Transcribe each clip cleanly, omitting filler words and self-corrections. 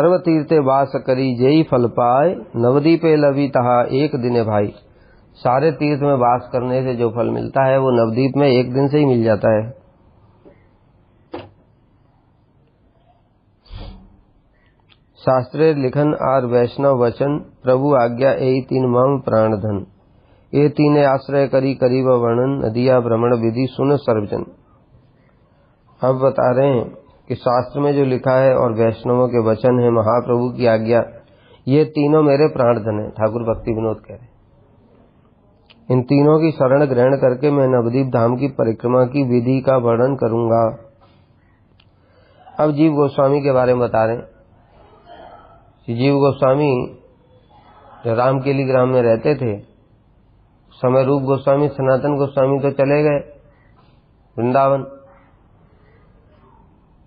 सर्व तीर्थे वास करी जेई फल पाए, नवदीपे लवी तहा एक दिने भाई। सारे तीर्थ में वास करने से जो फल मिलता है वो नवदीप में एक दिन से ही मिल जाता है। शास्त्रे लिखन आर वैष्णव वचन, प्रभु आज्ञा यही तीन मम प्राण धन। ये तीने आश्रय करी करीब वर्णन, नदिया भ्रमण विधि सुन सर्वजन। अब बता रहे हैं कि शास्त्र में जो लिखा है और वैष्णवों के वचन है, महाप्रभु की आज्ञा, ये तीनों मेरे प्राण धन है। ठाकुर भक्ति विनोद कह रहे हैं इन तीनों की शरण ग्रहण करके मैं नवदीप धाम की परिक्रमा की विधि का वर्णन करूंगा। अब जीव गोस्वामी के बारे में बता रहे हैं। जीव गोस्वामी जो रामकेली ग्राम में रहते थे, समय रूप गोस्वामी सनातन गोस्वामी तो चले गए वृंदावन,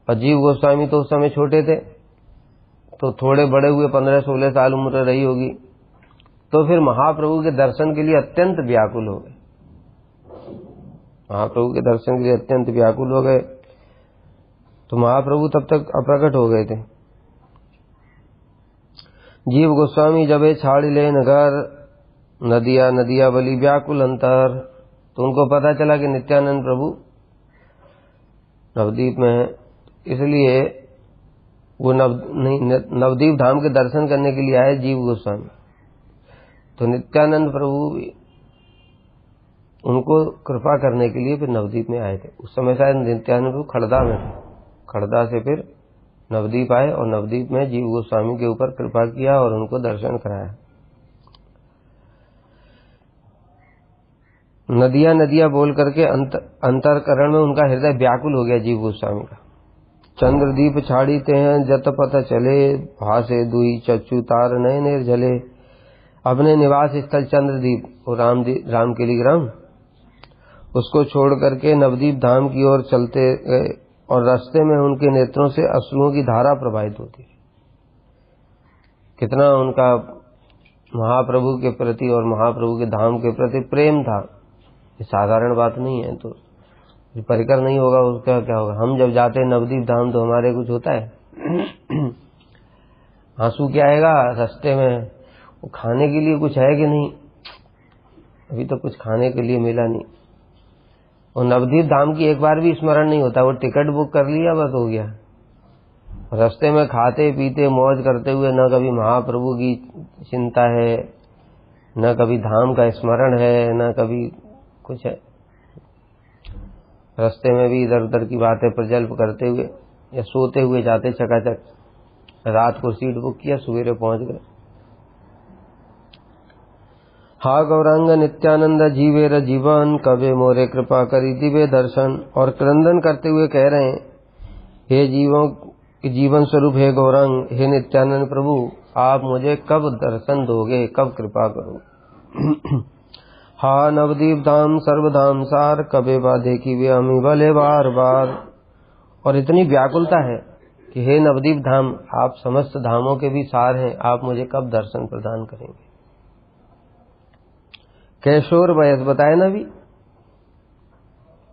और जीव गोस्वामी तो उस समय छोटे थे, तो थोड़े बड़े हुए, 15-16 साल उम्र रही होगी, तो फिर महाप्रभु के दर्शन के लिए अत्यंत व्याकुल हो गए। महाप्रभु के दर्शन के लिए अत्यंत व्याकुल हो गए, तो महाप्रभु तब तक अप्रकट हो गए थे। जीव गोस्वामी जबे छाड़ ले नगर, नदिया नदिया बली व्याकुल अंतर। तो उनको पता चला कि नित्यानंद प्रभु नवदीप में है, इसलिए वो नवदीप धाम के दर्शन करने के लिए आए जीव गोस्वामी। तो नित्यानंद प्रभु उनको कृपा करने के लिए फिर नवदीप में आए थे। उस समय शायद नित्यानंद प्रभु खड़दा में थे, खड़दा से फिर नवदीप आए और नवदीप में जीव गोस्वामी के ऊपर कृपा किया और उनको दर्शन कराया। नदिया नदिया बोल करके अंतरकरण में उनका हृदय व्याकुल हो गया जीव गोस्वामी का। चंद्रदीप छाड़ीते हैं जत पथ चले, भासे दुई चच्चू तार नए नेर जले। अपने निवास स्थल चंद्रदीप और रामकेली ग्राम, उसको छोड़ करके नवदीप धाम की ओर चलते गए और रास्ते में उनके नेत्रों से अश्रुओं की धारा प्रवाहित होती। कितना उनका महाप्रभु के प्रति और महाप्रभु के धाम के प्रति प्रेम था, ये साधारण बात नहीं है। तो परिकर नहीं होगा उसका क्या होगा। हम जब जाते हैं नवदीप धाम तो हमारे कुछ होता है आंसू क्या आएगा रास्ते में, वो खाने के लिए कुछ है कि नहीं, अभी तो कुछ खाने के लिए मिला नहीं। और नवदीप धाम की एक बार भी स्मरण नहीं होता, वो टिकट बुक कर लिया बस हो गया। रास्ते में खाते पीते मौज करते हुए न कभी महाप्रभु की चिंता है, न कभी धाम का स्मरण है, न कभी कुछ है। रास्ते में भी इधर उधर की बातें प्रजल्प करते हुए या सोते हुए जाते चकाचक। रात को सीट बुक किया, सवेरे पहुंच गए। हा गौरांग नित्यानंद जीवेर जीवन, कबे मोरे कृपा करी दिवे दर्शन। और क्रंदन करते हुए कह रहे हैं, हे जीवों के जीवन स्वरूप हे गौरांग, हे नित्यानंद प्रभु, आप मुझे कब दर्शन दोगे, कब कृपा करो। हा नवदीप धाम सर्वधाम सार, कबे बा देखी वे अमी भले बार बार। और इतनी व्याकुलता है कि हे नवदीप धाम, आप समस्त धामों के भी सार हैं, आप मुझे कब दर्शन प्रदान करेंगे। कैशोर वयस बताए ना, भी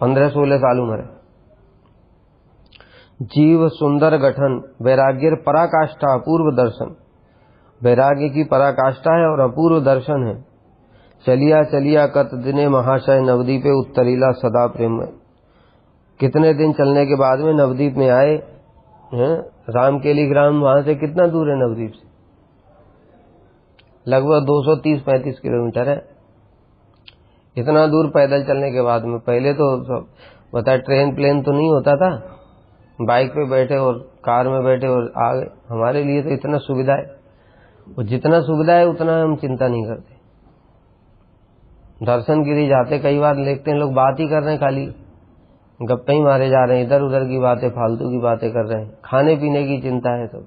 15-16 साल उम्र है। जीव सुंदर गठन, वैराग्य पराकाष्ठा अपूर्व दर्शन। वैराग्य की पराकाष्ठा है और अपूर्व दर्शन है। चलिया चलिया कत दिने महाशय, नवदीपे उत्तरीला सदा प्रेम। कितने दिन चलने के बाद में नवदीप में आए हैं। रामकेली ग्राम वहां से कितना दूर है नवदीप से, लगभग 230-35 किलोमीटर है। इतना दूर पैदल चलने के बाद में, पहले तो बता ट्रेन प्लेन तो नहीं होता था, बाइक पे बैठे और कार में बैठे और आ गए। हमारे लिए तो इतना सुविधा है, और जितना सुविधा है उतना हम चिंता नहीं करते। दर्शन के लिए जाते, कई बार देखते हैं लोग बात ही कर रहे हैं, खाली गप्पे ही मारे जा रहे हैं, इधर उधर की बातें, फालतू की बातें कर रहे हैं, खाने पीने की चिंता है सब।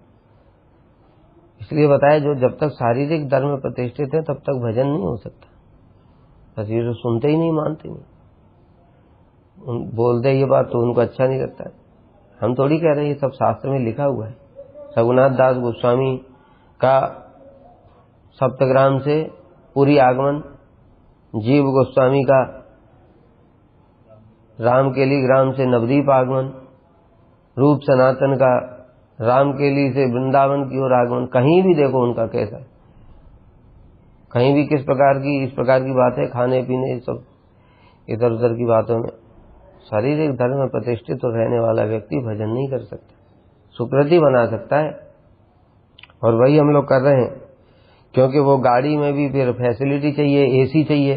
इसलिए बताया, जो जब तक शारीरिक धर्म में प्रतिष्ठित है तब तक भजन नहीं हो सकता। बस ये तो सुनते ही नहीं, मानते नहीं, बोलते ये बात तो उनको अच्छा नहीं लगता है। हम थोड़ी कह रहे हैं, ये सब शास्त्र में लिखा हुआ है। रघुनाथ दास गोस्वामी का सप्तग्राम से पुरी आगमन, जीव गोस्वामी का रामकेली ग्राम से नवदीप आगमन, रूप सनातन का रामकेली से वृंदावन की ओर आगमन, कहीं भी देखो उनका कैसा है, कहीं भी किस प्रकार की इस प्रकार की बातें, खाने पीने सब इधर उधर की बातों में। शारीरिक धर्म में प्रतिष्ठित तो रहने वाला व्यक्ति भजन नहीं कर सकता, सुकृति बना सकता है। और वही हम लोग कर रहे हैं, क्योंकि वो गाड़ी में भी फिर फैसिलिटी चाहिए, एसी चाहिए,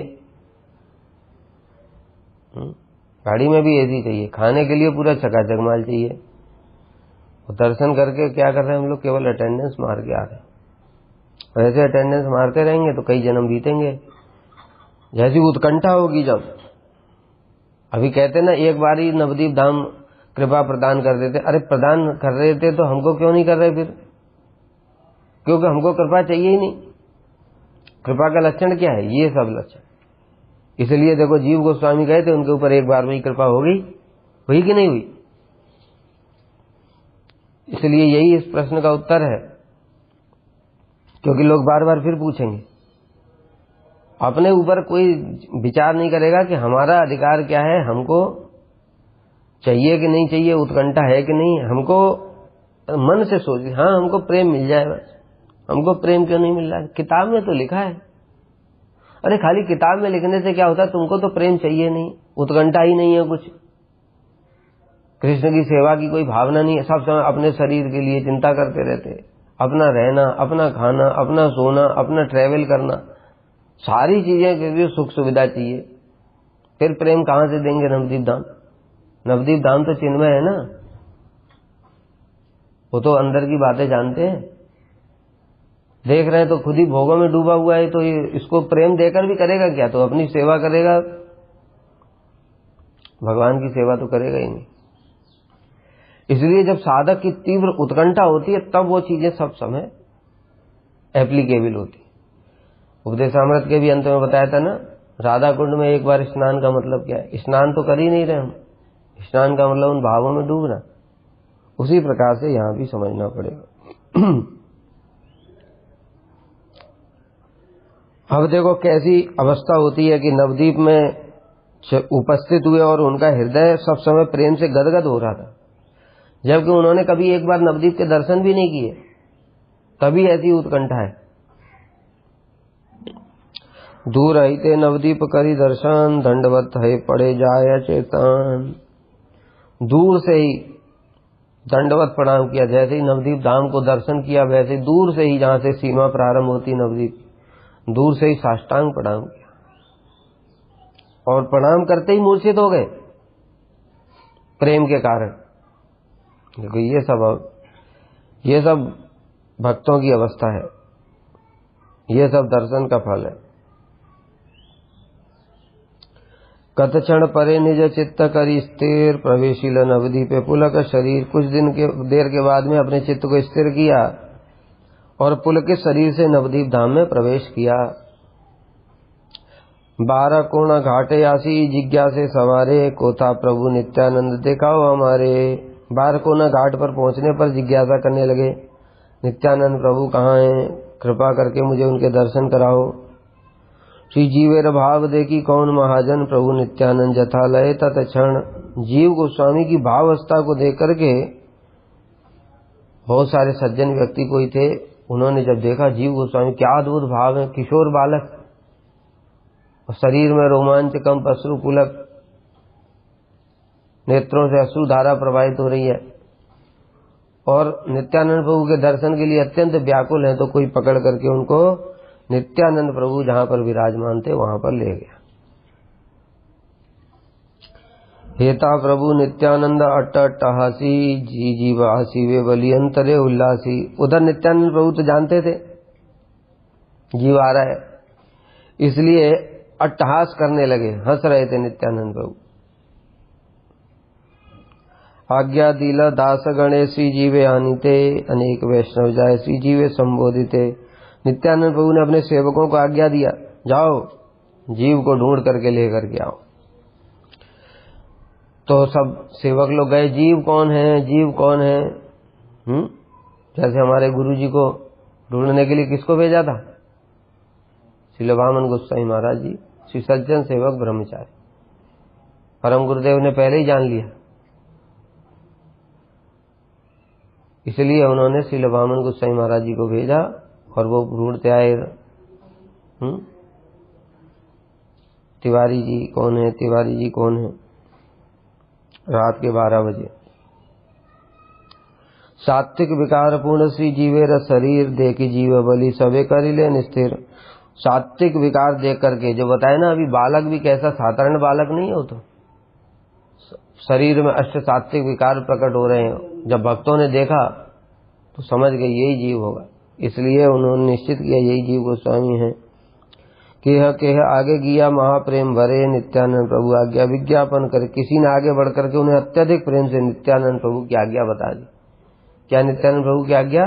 गाड़ी में भी एसी चाहिए, खाने के लिए पूरा चकाचक माल चाहिए। और दर्शन करके क्या कर रहे हैं हम लोग, केवल अटेंडेंस मार के आ रहे हैं। ऐसे अटेंडेंस मारते रहेंगे तो कई जन्म बीतेंगे। जैसी उत्कंठा होगी, जब अभी कहते ना एक बार ही नवदीप धाम कृपा प्रदान कर देते, अरे प्रदान कर रहे थे तो हमको क्यों नहीं कर रहे फिर? क्योंकि हमको कृपा चाहिए ही नहीं। कृपा का लक्षण क्या है? ये सब लक्षण। इसलिए देखो जीव गोस्वामी गए थे, उनके ऊपर एक बार में ही कृपा हो गई, हुई कि नहीं हुई? इसलिए यही इस प्रश्न का उत्तर है, क्योंकि लोग बार बार फिर पूछेंगे। अपने ऊपर कोई विचार नहीं करेगा कि हमारा अधिकार क्या है, हमको चाहिए कि नहीं चाहिए, उत्कंठा है कि नहीं। हमको मन से सोचिए, हाँ हमको प्रेम मिल जाए बस। हमको प्रेम क्यों नहीं मिल रहा है? किताब में तो लिखा है। अरे खाली किताब में लिखने से क्या होता है? तुमको तो प्रेम चाहिए नहीं, उत्कंठा ही नहीं है कुछ, कृष्ण की सेवा की कोई भावना नहीं है, सब समय अपने शरीर के लिए चिंता करते रहते, अपना रहना, अपना खाना, अपना सोना, अपना ट्रैवल करना, सारी चीजें के लिए सुख सुविधा चाहिए। फिर प्रेम कहां से देंगे? नवदीप धाम। नवदीप धाम तो चिन्मय है ना, वो तो अंदर की बातें जानते हैं, देख रहे हैं तो खुद ही भोगों में डूबा हुआ है, तो इसको प्रेम देकर भी करेगा क्या? तो अपनी सेवा करेगा, भगवान की सेवा तो करेगा ही नहीं। इसलिए जब साधक की तीव्र उत्कंठा होती है तब वो चीजें सब समय एप्लीकेबल होती। उपदेशामृत के भी अंत में बताया था ना, राधा कुंड में एक बार स्नान का मतलब क्या है? स्नान तो कर ही नहीं रहे हम, स्नान का मतलब उन भावों में डूबना। उसी प्रकार से यहां भी समझना पड़ेगा। अब देखो कैसी अवस्था होती है कि नवदीप में उपस्थित हुए और उनका हृदय सब समय प्रेम से गदगद हो रहा था, जबकि उन्होंने कभी एक बार नवदीप के दर्शन भी नहीं किए, तभी ऐसी उत्कंठा है। दूर रहते नवदीप करी दर्शन, दंडवत है पड़े जाय चेतन। दूर से ही दंडवत प्रणाम किया, जैसे ही नवदीप धाम को दर्शन किया वैसे ही दूर से ही, जहां से सीमा प्रारंभ होती नवदीप, दूर से ही साष्टांग प्रणाम किया, और प्रणाम करते ही मूर्छित हो गए प्रेम के कारण। देखो ये सब भक्तों की अवस्था है, ये सब दर्शन का फल है। कत क्षण परे निज चित्त करी स्थिर, प्रवेशिल नवदीपे पुलक शरीर। कुछ देर के बाद में अपने चित्त को स्थिर किया और पुलकित शरीर से नवदीप धाम में प्रवेश किया। 12 कोण घाटे आसी, जिज्ञासे सवारे, कोथा प्रभु नित्यानंद दिखाओ हमारे। 12 कोना घाट पर पहुंचने पर जिज्ञासा करने लगे, नित्यानंद प्रभु कहाँ हैं, कृपा करके मुझे उनके दर्शन कराओ। श्री जीवेर भाव देखी कौन महाजन, प्रभु नित्यानंद जथा लय तत्क्षण। जीव गोस्वामी की भाव अवस्था को देख करके बहुत सारे सज्जन व्यक्ति कोई थे, उन्होंने जब देखा जीव गोस्वामी क्या अद्भुत भाव है, किशोर बालक, और शरीर में रोमांच कंप, अश्रु पुलक, नेत्रों से अश्रु धारा प्रवाहित हो रही है, और नित्यानंद प्रभु के दर्शन के लिए अत्यंत व्याकुल हैं, तो कोई पकड़ करके उनको नित्यानंद प्रभु जहां पर विराजमान थे वहां पर ले गया। हेता प्रभु नित्यानंद अट्ट अट्टहासी, जी जीव हासी वे बलि अंतरे उल्लासी। उधर नित्यानंद प्रभु तो जानते थे जीव आ रहा है, इसलिए अट्टहास करने लगे, हंस रहे थे नित्यानंद प्रभु। आज्ञा दिला दास गणेशी जीवे आनीते, अनेक वैष्णव जाय श्री जीवे संबोधिते। नित्यानंद प्रभु ने अपने सेवकों को आज्ञा दिया, जाओ जीव को ढूंढ करके लेकर के आओ। तो सब सेवक लोग गए, जीव कौन है, जीव कौन है। जैसे हमारे गुरुजी को ढूंढने के लिए किसको भेजा था? श्रील वामन गोस्वामी महाराज जी, श्री सज्जन सेवक ब्रह्मचारी। परम गुरुदेव ने पहले ही जान लिया, इसलिए उन्होंने श्री वामन गोसाई महाराज जी को भेजा और वो ढूंढते आए। तिवारी जी कौन है, तिवारी जी कौन है। रात के 12 बजे सात्विक विकार पूर्ण श्री जीवेर शरीर देखी जीव बलि सबे करिले निस्थिर। सात्विक विकार देख करके जो बताए ना, अभी बालक भी कैसा साधारण बालक नहीं हो, तो शरीर में अष्ट सात्विक विकार प्रकट हो रहे हैं। जब भक्तों ने देखा तो समझ गए यही जीव होगा, इसलिए उन्होंने निश्चित किया यही जीव गोस्वामी है। केह आगे किया महाप्रेम भरे नित्यानंद प्रभु आज्ञा विज्ञापन करे। किसी ने आगे बढ़ करके उन्हें अत्यधिक प्रेम से नित्यानंद प्रभु की आज्ञा बता दी। क्या नित्यानंद प्रभु की आज्ञा?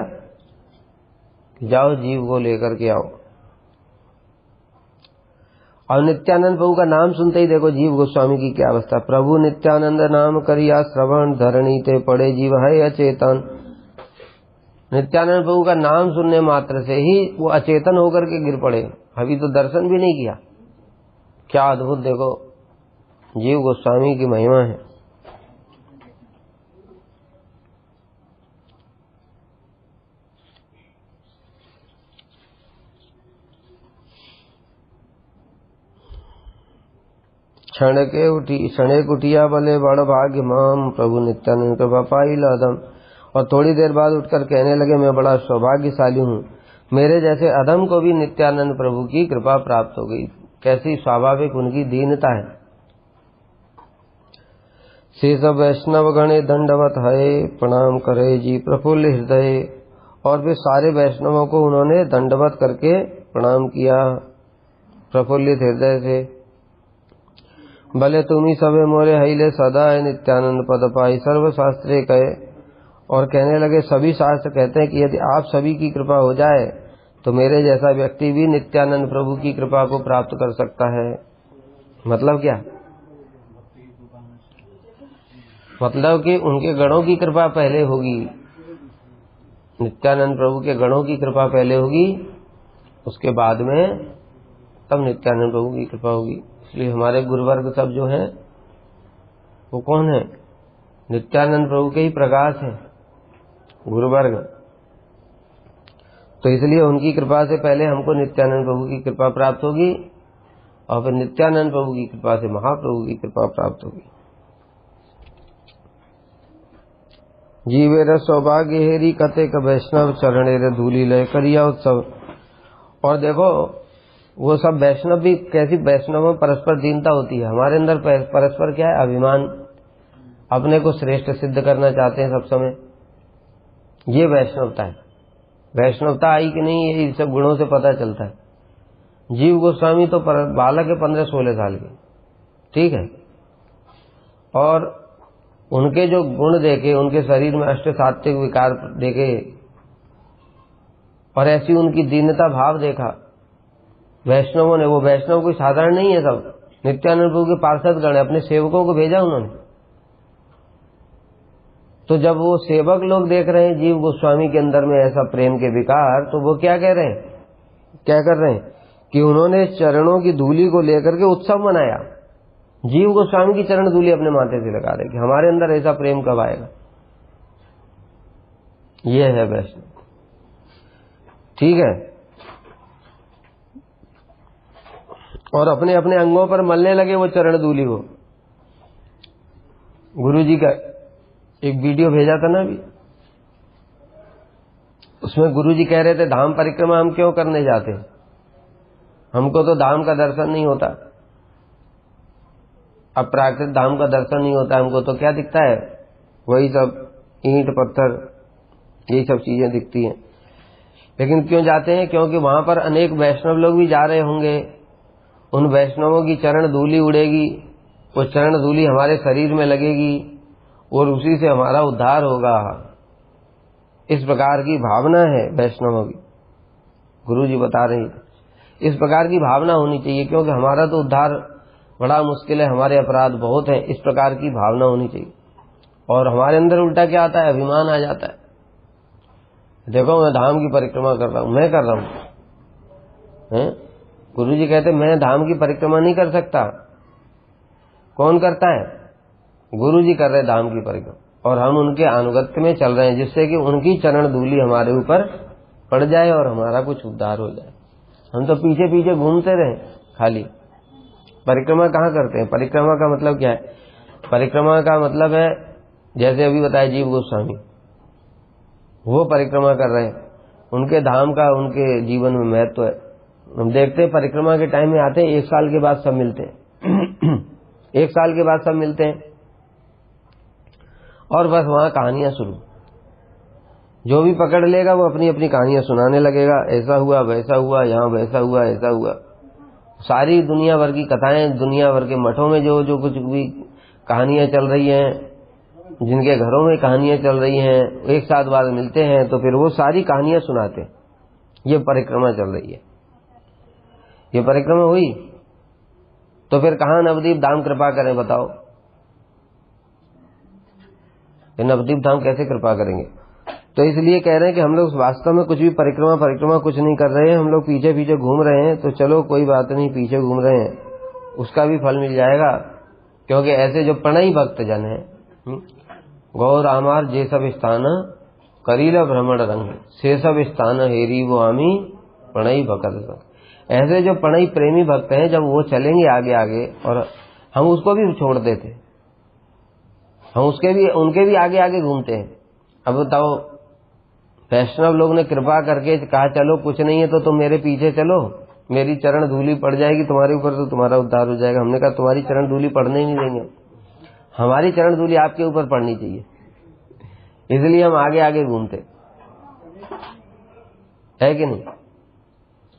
जाओ जीव को लेकर के आओ। और नित्यानंद प्रभु का नाम सुनते ही देखो जीव गोस्वामी की क्या अवस्था। प्रभु नित्यानंद नाम करिया श्रवण धरणी ते पड़े जीव है अचेतन। नित्यानंद प्रभु का नाम सुनने मात्र से ही वो अचेतन होकर के गिर पड़े। अभी तो दर्शन भी नहीं किया। क्या अद्भुत देखो जीव गोस्वामी की महिमा है। क्षणे कुटिया बले बड़ भाग्य माम प्रभु नित्यानंद कृपा पाई लादम। और थोड़ी देर बाद उठकर कहने लगे मैं बड़ा सौभाग्यशाली हूँ, मेरे जैसे अधम को भी नित्यानंद प्रभु की कृपा प्राप्त हो गई। कैसी स्वाभाविक उनकी दीनता है। शेष वैष्णव गणे दंडवत है प्रणाम करे जी प्रफुल्ल हृदय। और वे सारे वैष्णवों को उन्होंने दंडवत करके प्रणाम किया प्रफुल्लित हृदय से। भले तुम्ही सबे मोरे हईले सदा है नित्यानंद पद पाई सर्व शास्त्रे कहे। और कहने लगे सभी शास्त्र कहते हैं कि यदि आप सभी की कृपा हो जाए तो मेरे जैसा व्यक्ति भी नित्यानंद प्रभु की कृपा को प्राप्त कर सकता है। मतलब क्या? मतलब कि उनके गणों की कृपा पहले होगी, नित्यानंद प्रभु के गणों की कृपा पहले होगी, उसके बाद में तब नित्यानंद प्रभु की कृपा होगी। इसलिए हमारे गुरुवर्ग सब जो है वो कौन है? नित्यानंद प्रभु के ही प्रकाश है गुरुवर्ग। तो इसलिए उनकी कृपा से पहले हमको नित्यानंद प्रभु की कृपा प्राप्त होगी और फिर नित्यानंद प्रभु की कृपा से महाप्रभु की कृपा प्राप्त होगी। जीवेर सौभाग्य हेरी कतेक वैष्णव चरणेर धूलि लय करिया उत्सव। और देखो वो सब वैष्णव भी कैसी वैष्णवों परस्पर दीनता होती है। हमारे अंदर परस्पर क्या है? अभिमान, अपने को श्रेष्ठ सिद्ध करना चाहते हैं सब समय। ये वैष्णवता है। वैष्णवता आई कि नहीं ये सब गुणों से पता चलता है। जीव गोस्वामी तो बालक है 15-16 साल के, ठीक है, और उनके जो गुण देखे, उनके शरीर में अष्ट सात्विक विकार देखे और ऐसी उनकी दीनता भाव देखा वैष्णवों ने। वो वैष्णव कोई साधारण नहीं है, सब नित्यानंद प्रभु के पार्षद गण, अपने सेवकों को भेजा उन्होंने। तो जब वो सेवक लोग देख रहे हैं जीव गोस्वामी के अंदर में ऐसा प्रेम के विकार, तो वो क्या कह रहे हैं, क्या कर रहे हैं कि उन्होंने चरणों की धूलि को लेकर के उत्सव मनाया। जीव गोस्वामी की चरण धूलि अपने माथे से लगा रहे कि हमारे अंदर ऐसा प्रेम कब आएगा। ये है वैष्णव, ठीक है। और अपने अपने अंगों पर मलने लगे वो चरण धूलि को। गुरु जी का एक वीडियो भेजा था ना अभी, उसमें गुरु जी कह रहे थे धाम परिक्रमा हम क्यों करने जाते हैं, हमको तो धाम का दर्शन नहीं होता, अप्राकृत धाम का दर्शन नहीं होता हमको, तो क्या दिखता है, वही सब ईंट पत्थर यही सब चीजें दिखती हैं। लेकिन क्यों जाते हैं? क्योंकि वहां पर अनेक वैष्णव लोग भी जा रहे होंगे, उन वैष्णवों की चरण धूलि उड़ेगी, वो चरण धूलि हमारे शरीर में लगेगी और उसी से हमारा उद्धार होगा। इस प्रकार की भावना है वैष्णवों की, गुरु जी बता रहे हैं। इस प्रकार की भावना होनी चाहिए, क्योंकि हमारा तो उद्धार बड़ा मुश्किल है, हमारे अपराध बहुत हैं, इस प्रकार की भावना होनी चाहिए। और हमारे अंदर उल्टा क्या आता है, अभिमान आ जाता है। देखो मैं धाम की परिक्रमा कर रहा हूं, मैं कर रहा हूं, गुरु जी कहते मैं धाम की परिक्रमा नहीं कर सकता। कौन करता है? गुरु जी कर रहे धाम की परिक्रमा। और हम उनके अनुगत्य में चल रहे हैं, जिससे कि उनकी चरण धूलि हमारे ऊपर पड़ जाए और हमारा कुछ उद्धार हो जाए। हम तो पीछे पीछे घूमते रहे खाली। परिक्रमा कहाँ करते हैं? परिक्रमा का मतलब क्या है? परिक्रमा का मतलब है, जैसे अभी बताया जीव गोस्वामी, वो परिक्रमा कर रहे हैं, उनके धाम का उनके जीवन में महत्व है। हम देखते हैं परिक्रमा के टाइम में आते हैं, 1 साल के बाद सब मिलते हैं 1 साल के बाद सब मिलते हैं और बस वहां कहानियां शुरू। जो भी पकड़ लेगा वो अपनी अपनी कहानियां सुनाने लगेगा, ऐसा हुआ वैसा हुआ, यहाँ वैसा हुआ ऐसा हुआ। सारी दुनिया भर की कथाएं, दुनिया भर के मठों में जो जो कुछ भी कहानियां चल रही हैं, जिनके घरों में कहानियां चल रही हैं, एक साथ बाद मिलते हैं तो फिर वो सारी कहानियां सुनाते हैं। ये परिक्रमा चल रही है। ये परिक्रमा हुई तो फिर कहाँ नवदीप धाम कृपा करें बताओ? ये नवदीप धाम कैसे कृपा करेंगे? तो इसलिए कह रहे हैं कि हम लोग वास्तव में कुछ भी परिक्रमा कुछ नहीं कर रहे हैं, हम लोग पीछे पीछे घूम रहे हैं। तो चलो कोई बात नहीं, पीछे घूम रहे हैं, उसका भी फल मिल जाएगा। क्योंकि ऐसे जो प्रणयी भक्त जन है, गौर आमार जे सब स्थान करीला भ्रमण रंग से सब स्थान हेरी वो आमी प्रणयी भक्त। ऐसे जो प्रणयी प्रेमी भक्त हैं, जब वो चलेंगे आगे आगे और हम उसको भी छोड़ देते, हम उनके भी आगे आगे घूमते हैं। अब बताओ, वैष्णव लोग ने कृपा करके कहा चलो कुछ नहीं है तो तुम मेरे पीछे चलो, मेरी चरण धूलि पड़ जाएगी तुम्हारे ऊपर तो तुम्हारा उद्धार हो जाएगा। हमने कहा तुम्हारी चरण धूलि पड़ने ही नहीं देंगे, हमारी चरण धूलि आपके ऊपर पड़नी चाहिए, इसलिए हम आगे आगे घूमते है कि नहीं?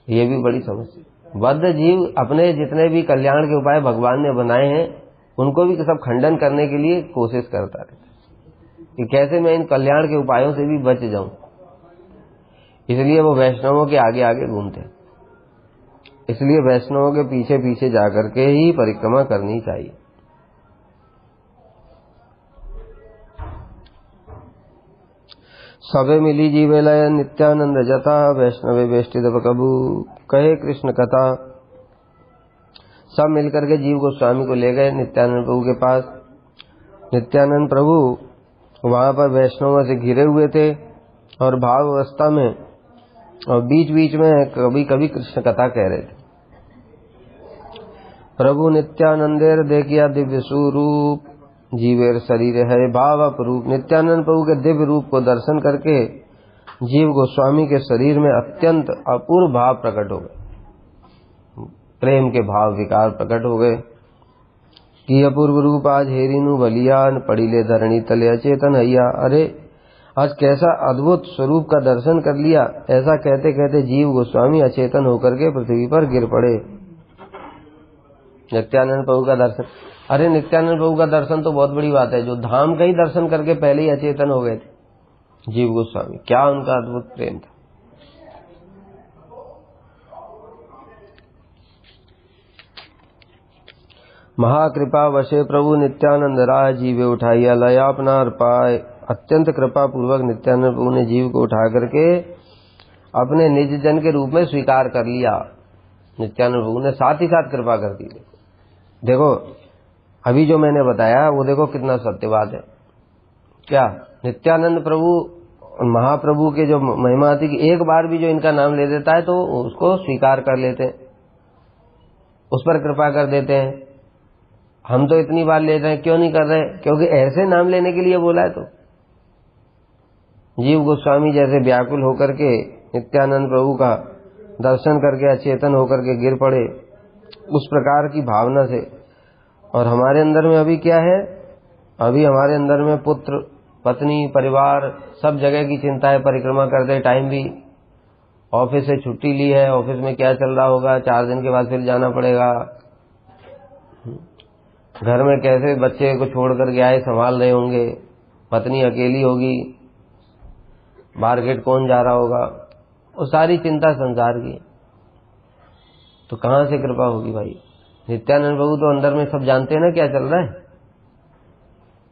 ये भी बड़ी समस्या। बद्ध जीव अपने जितने भी कल्याण के उपाय भगवान ने बनाए हैं उनको भी सब खंडन करने के लिए कोशिश करता रहता कि कैसे मैं इन कल्याण के उपायों से भी बच जाऊं। इसलिए वो वैष्णवों के आगे आगे घूमते हैं। इसलिए वैष्णवों के पीछे पीछे जाकर के ही परिक्रमा करनी चाहिए। सबे मिली जीवे लय नित्यानंद जता वैष्णवे वेष्टित कबू कहे कृष्ण कथा। सब मिलकर के जीव गोस्वामी को ले गए नित्यानंद प्रभु के पास। नित्यानंद प्रभु वहां पर वैष्णवों से घिरे हुए थे और भाव अवस्था में, और बीच बीच में कभी कभी कृष्ण कथा कह रहे थे। प्रभु नित्यानंदेर देखिया दिव्य स्वरूप जीवेर शरीर है भाव अपरूप। नित्यानंद प्रभु के दिव्य रूप को दर्शन करके जीव गोस्वामी के शरीर में अत्यंत अपूर्व भाव प्रकट हो गए, प्रेम के भाव विकार प्रकट हो गए कि अपूर्व रूप आज हेरीनु बलियान पड़ीले धरणी तले अचेतन हैया। अरे आज कैसा अद्भुत स्वरूप का दर्शन कर लिया। ऐसा कहते कहते जीव गोस्वामी अचेतन होकर के पृथ्वी पर गिर पड़े। नित्यानंद प्रभु का दर्शन, अरे नित्यानंद प्रभु का दर्शन तो बहुत बड़ी बात है, जो धाम का ही दर्शन करके पहले ही अचेतन हो गए थे जीव गोस्वामी। क्या उनका अद्भुत प्रेम था। महाकृपा वशे प्रभु नित्यानंद राय जीवे उठाइया लया अपना पाए। अत्यंत कृपा पूर्वक नित्यानंद प्रभु ने जीव को उठा करके अपने निज जन के रूप में स्वीकार कर लिया। नित्यानंद प्रभु ने साथ ही साथ कृपा कर दी। देखो अभी जो मैंने बताया वो देखो कितना सत्यवाद है। क्या नित्यानंद प्रभु महाप्रभु के जो महिमा थी कि एक बार भी जो इनका नाम ले देता है तो उसको स्वीकार कर लेते हैं, उस पर कृपा कर देते हैं। हम तो इतनी बार ले रहे हैं, क्यों नहीं कर रहे? क्योंकि ऐसे नाम लेने के लिए बोला है। तो जीव गोस्वामी जैसे व्याकुल होकर के नित्यानंद प्रभु का दर्शन करके अचेतन होकर के गिर पड़े, उस प्रकार की भावना से। और हमारे अंदर में अभी क्या है? अभी हमारे अंदर में पुत्र पत्नी परिवार सब जगह की चिंता है। परिक्रमा करते टाइम भी ऑफिस से छुट्टी ली है, ऑफिस में क्या चल रहा होगा, 4 दिन के बाद फिर जाना पड़ेगा। घर में कैसे बच्चे को छोड़ करके आए संभाल रहे होंगे, पत्नी अकेली होगी, मार्केट कौन जा रहा होगा, वो सारी चिंता संसार की। तो कहाँ से कृपा होगी भाई? नित्यानंद प्रभु तो अंदर में सब जानते हैं ना क्या चल रहा है।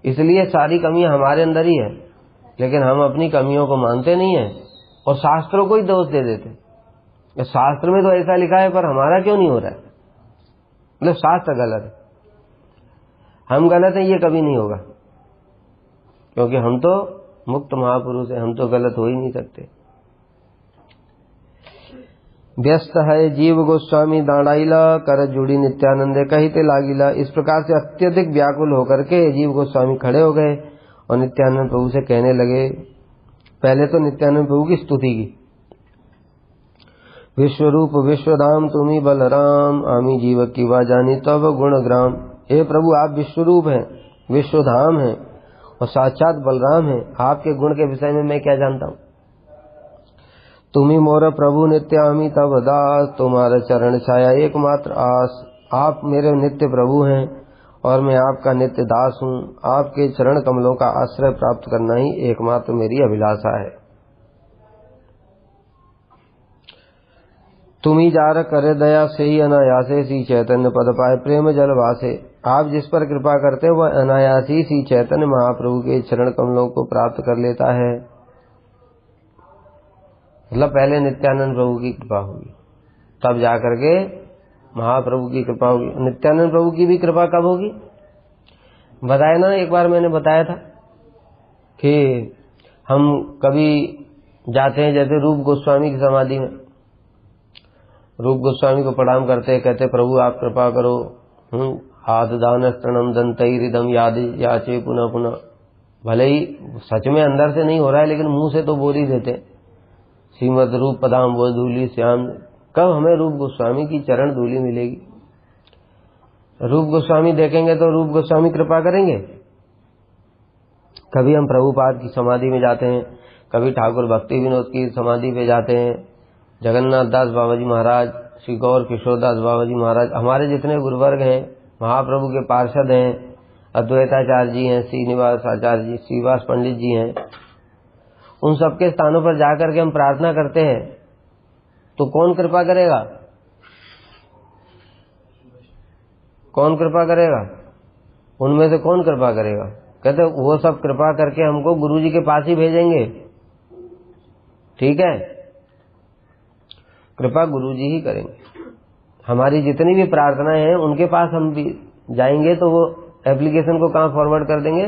इसलिए सारी कमियां हमारे अंदर ही है, लेकिन हम अपनी कमियों को मानते नहीं है और शास्त्रों को ही दोष दे देते। शास्त्र में तो ऐसा लिखा है पर हमारा क्यों नहीं हो रहा है? मतलब शास्त्र गलत है, हम गलत हैं, ये कभी नहीं होगा। क्योंकि हम तो मुक्त महापुरुष हैं, हम तो गलत हो ही नहीं सकते। व्यस्त है जीव गोस्वामी दांडाइला कर जुड़ी नित्यानंदे कहते लागिला। इस प्रकार से अत्यधिक व्याकुल होकर के जीव गोस्वामी खड़े हो गए और नित्यानंद प्रभु से कहने लगे। पहले तो नित्यानंद प्रभु की स्तुति की, विश्वरूप विश्वधाम तुम्ही बलराम, आमी जीव की वा जानी तब गुणग्राम। हे प्रभु, आप विश्वरूप हैं, विश्वधाम हैं और साक्षात बलराम हैं। आपके गुण के विषय में मैं क्या जानता हूँ। तुम्ही मोर प्रभु नित्यामी तब दास, तुम्हारा चरण छाया एकमात्र आस। आप मेरे नित्य प्रभु हैं और मैं आपका नित्य दास हूँ। आपके चरण कमलों का आश्रय प्राप्त करना ही एकमात्र मेरी अभिलाषा है। तुम्ही जार करे दया से ही अनायासे सी चैतन्य पद पाए प्रेम जल वासे। आप जिस पर कृपा करते हैं वह अनायासी सी चैतन्य महाप्रभु के चरण कमलों को प्राप्त कर लेता है। मतलब पहले नित्यानंद प्रभु की कृपा होगी, तब जाकर के महाप्रभु की कृपा होगी। नित्यानंद प्रभु की भी कृपा कब होगी? बताया ना, एक बार मैंने बताया था कि हम कभी जाते हैं, जैसे रूप गोस्वामी की समाधि में, रूप गोस्वामी को प्रणाम करते, कहते प्रभु आप कृपा करो, आददान स्तनम दंतैरिदम याद याचे पुनः पुनः। भले ही सच में अंदर से नहीं हो रहा है, लेकिन मुंह से तो बोल ही देते, श्रीमद रूप पदाम वो धूली श्याम। कब हमें रूप गोस्वामी की चरण धूली मिलेगी? रूप गोस्वामी देखेंगे तो रूप गोस्वामी कृपा करेंगे। कभी हम प्रभुपाद की समाधि में जाते हैं, कभी ठाकुर भक्ति विनोद की समाधि पे जाते हैं, जगन्नाथ दास बाबा जी महाराज, श्री गौर किशोर दास बाबा जी महाराज, हमारे जितने गुरुवर्ग हैं, महाप्रभु के पार्षद हैं, अद्वैताचार्य जी हैं, श्रीनिवास आचार्य जी, श्रीवास पंडित जी हैं, उन सबके स्थानों पर जाकर के हम प्रार्थना करते हैं, तो कौन कृपा करेगा? कौन कृपा करेगा? उनमें से कौन कृपा करेगा? कहते वो सब कृपा करके हमको गुरु जी के पास ही भेजेंगे। ठीक है, कृपा गुरु जी ही करेंगे। हमारी जितनी भी प्रार्थनाएं हैं उनके पास हम भी जाएंगे तो वो एप्लीकेशन को कहाँ फॉरवर्ड कर देंगे?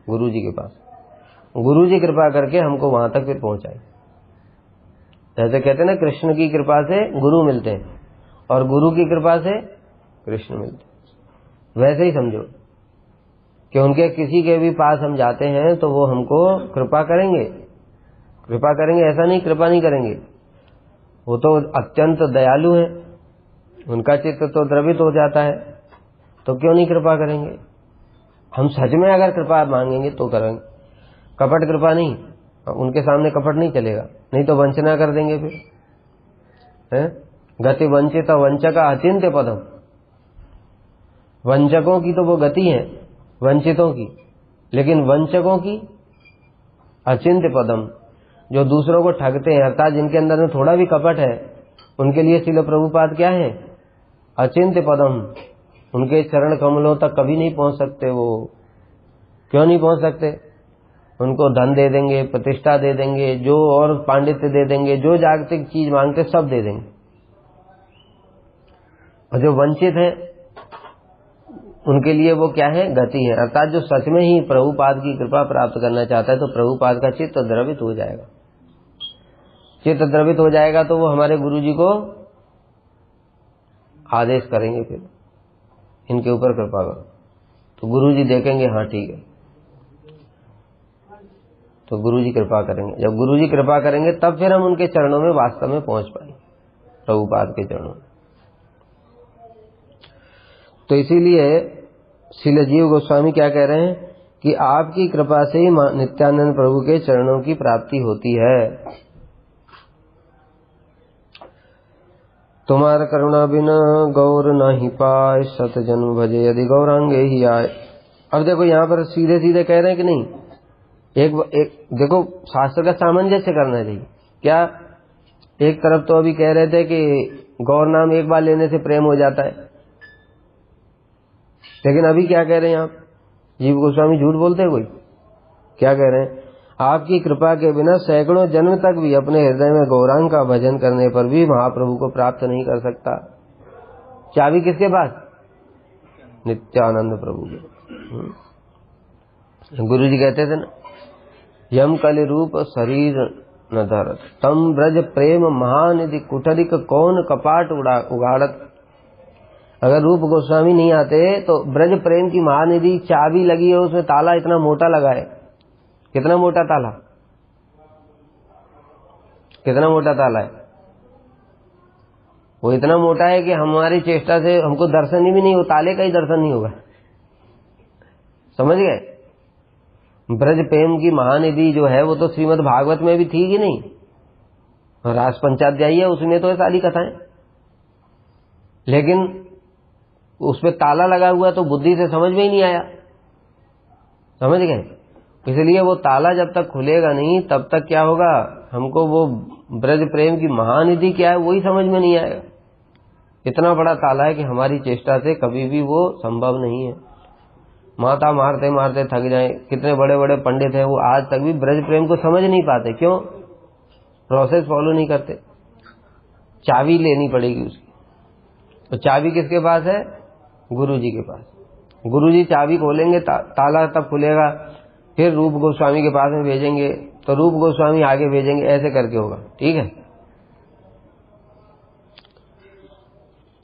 गुरु जी के पास। गुरु जी कृपा करके हमको वहां तक फिर पहुंचाए। जैसे कहते हैं ना, कृष्ण की कृपा से गुरु मिलते हैं और गुरु की कृपा से कृष्ण मिलते हैं। वैसे ही समझो कि उनके किसी के भी पास हम जाते हैं तो वो हमको कृपा करेंगे। कृपा करेंगे ऐसा नहीं कृपा नहीं करेंगे, वो तो अत्यंत दयालु हैं, उनका चित्त तो द्रवित हो जाता है, तो क्यों नहीं कृपा करेंगे? हम सच में अगर कृपा मांगेंगे तो करेंगे, कपट कृपा नहीं। उनके सामने कपट नहीं चलेगा, नहीं तो वंचना कर देंगे फिर है। गति वंचित वंचक अचिंत्य पदम। वंचकों की तो वो गति है वंचितों की, लेकिन वंचकों की अचिंत्य पदम, जो दूसरों को ठगते हैं, अर्थात जिनके अंदर में थोड़ा भी कपट है, उनके लिए श्रील प्रभुपाद क्या है? अचिंत्य पदम। उनके चरण कमलों तक कभी नहीं पहुंच सकते। वो क्यों नहीं पहुंच सकते? उनको धन दे देंगे, प्रतिष्ठा दे देंगे, जो और पांडित्य दे देंगे, जो जागतिक चीज मांगते सब दे देंगे। और जो वंचित है उनके लिए वो क्या है? गति है। अर्थात जो सच में ही प्रभुपाद की कृपा प्राप्त करना चाहता है तो प्रभुपाद का चित्त द्रवित हो जाएगा। चित्त द्रवित हो जाएगा तो वो हमारे गुरु जी को आदेश करेंगे, फिर इनके ऊपर कृपा करो। तो गुरु जी देखेंगे, हाँ ठीक है, तो गुरु जी कृपा करेंगे। जब गुरु जी कृपा करेंगे तब फिर हम उनके चरणों में वास्तव में पहुंच पाएंगे, प्रभुपाद के चरणों में। तो इसीलिए श्रील जीव गोस्वामी क्या कह रहे हैं कि आपकी कृपा से ही नित्यानंद प्रभु के चरणों की प्राप्ति होती है। तुम्हार करुणा बिना गौर नहीं पाए, सत जन्म भजे यदि गौरांगे ही आए। अब देखो यहाँ पर सीधे सीधे कह रहे हैं कि नहीं, एक देखो शास्त्र का सामंजस्य करना चाहिए। क्या एक तरफ तो अभी कह रहे थे कि गौर नाम एक बार लेने से प्रेम हो जाता है, लेकिन अभी क्या कह रहे हैं आप? जीव गोस्वामी झूठ बोलते हैं कोई? क्या कह रहे हैं? आपकी कृपा के बिना सैकड़ों जन्म तक भी अपने हृदय में गौरांग का भजन करने पर भी महाप्रभु को प्राप्त नहीं कर सकता। चाबी किसके पास? नित्यानंद प्रभु के। गुरु जी कहते थे ना, यम कलि रूप शरीर न धरत, तम ब्रज प्रेम महानिधि कुठरिक कौन कपाट उगाड़त। अगर रूप गोस्वामी नहीं आते तो ब्रज प्रेम की महानिधि चाबी लगी है, उसमें ताला इतना मोटा लगा है। कितना मोटा ताला, कितना मोटा ताला है? वो इतना मोटा है कि हमारी चेष्टा से हमको दर्शन ही भी नहीं हो, ताले का ही दर्शन नहीं होगा। समझ गए? ब्रज प्रेम की महानिधि जो है वो तो श्रीमद् भागवत में भी थी कि नहीं, रास पंचाध्यायी है, उसमें तो है सारी कथाएं, लेकिन उसमें ताला लगा हुआ तो बुद्धि से समझ में ही नहीं आया। समझ गए? इसलिए वो ताला जब तक खुलेगा नहीं तब तक क्या होगा, हमको वो ब्रज प्रेम की महानिधि क्या है वही समझ में नहीं आएगा। इतना बड़ा ताला है कि हमारी चेष्टा से कभी भी वो संभव नहीं है। माता मारते मारते थक जाए, कितने बड़े बड़े पंडित हैं वो आज तक भी ब्रज प्रेम को समझ नहीं पाते। क्यों? प्रोसेस फॉलो नहीं करते। चाबी लेनी पड़ेगी उसकी, तो चाबी किसके पास है? गुरु जी के पास। गुरु जी चाबी खोलेंगे, ताला तब खुलेगा। फिर रूप गोस्वामी के पास में भेजेंगे तो रूप गोस्वामी आगे भेजेंगे, ऐसे करके होगा। ठीक है?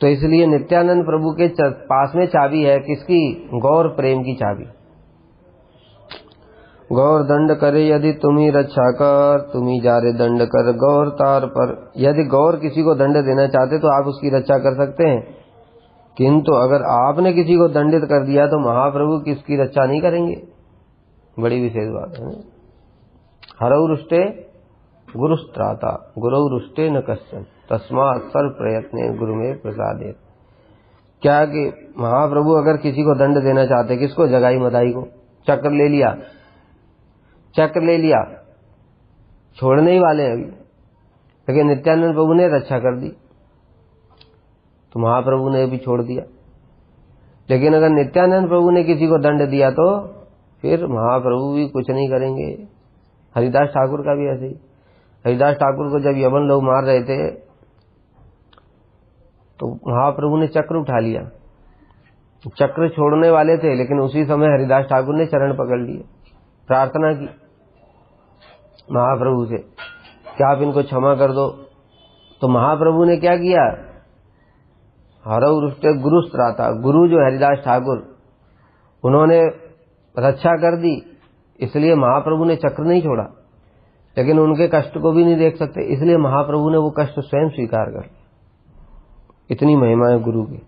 तो इसलिए नित्यानंद प्रभु के पास में चाबी है, किसकी? गौर प्रेम की चाबी। गौर दंड करे यदि तुम्ही रक्षा कर, तुम्ही जारे दंड कर गौर तार पर। यदि गौर किसी को दंड देना चाहते तो आप उसकी रक्षा कर सकते हैं, किंतु अगर आपने किसी को दंडित कर दिया तो महाप्रभु किसकी रक्षा नहीं करेंगे। बड़ी विशेष बात है। हरौरुष्टे गुरुस्त्राता गुरौरुष्टे न कश्चन तस्मात् सर्व प्रयत्ने गुरु में प्रसादे। क्या कि महाप्रभु अगर किसी को दंड देना चाहते, किसको? जगाई मदाई को। चक्र ले लिया, चक्र ले लिया, छोड़ने ही वाले हैं अभी, लेकिन नित्यानंद प्रभु ने रक्षा कर दी तो महाप्रभु ने भी छोड़ दिया। लेकिन अगर नित्यानंद प्रभु ने किसी को दंड दिया तो फिर महाप्रभु भी कुछ नहीं करेंगे। हरिदास ठाकुर का भी ऐसे ही। हरिदास ठाकुर को जब यवन लोग मार रहे थे तो महाप्रभु ने चक्र उठा लिया, चक्र छोड़ने वाले थे, लेकिन उसी समय हरिदास ठाकुर ने चरण पकड़ लिए, प्रार्थना की महाप्रभु से कि आप इनको क्षमा कर दो। तो महाप्रभु ने क्या किया? हरौरुष्टे गुरुस्त्राता, गुरु जो हरिदास ठाकुर, उन्होंने रक्षा कर दी, इसलिए महाप्रभु ने चक्र नहीं छोड़ा। लेकिन उनके कष्ट को भी नहीं देख सकते, इसलिए महाप्रभु ने वो कष्ट स्वयं स्वीकार कर लिया। इतनी महिमा है गुरु की।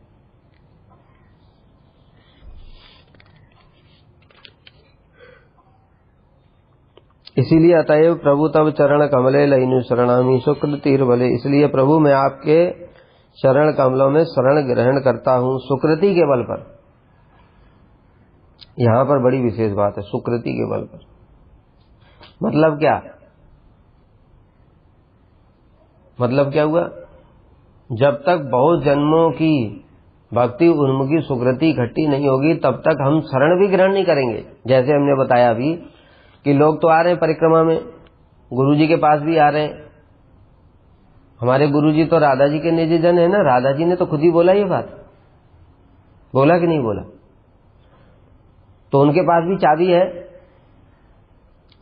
इसीलिए अतएव प्रभु तब चरण कमले लइनु शरणामी सुकृतिर बले। इसलिए प्रभु मैं आपके चरण कमलों में शरण ग्रहण करता हूं सुकृति के बल पर। यहां पर बड़ी विशेष बात है, सुकृति के बल पर। मतलब क्या? मतलब क्या हुआ? जब तक बहुत जन्मों की भक्ति उन्मुखी सुकृति इकट्ठी नहीं होगी तब तक हम शरण भी ग्रहण नहीं करेंगे। जैसे हमने बताया अभी कि लोग तो आ रहे हैं परिक्रमा में, गुरु जी के पास भी आ रहे हैं। हमारे गुरु जी तो राधा जी के निजी जन है ना, राधा जी ने तो खुद ही बोला ये बात, बोला कि नहीं बोला? तो उनके पास भी चाबी है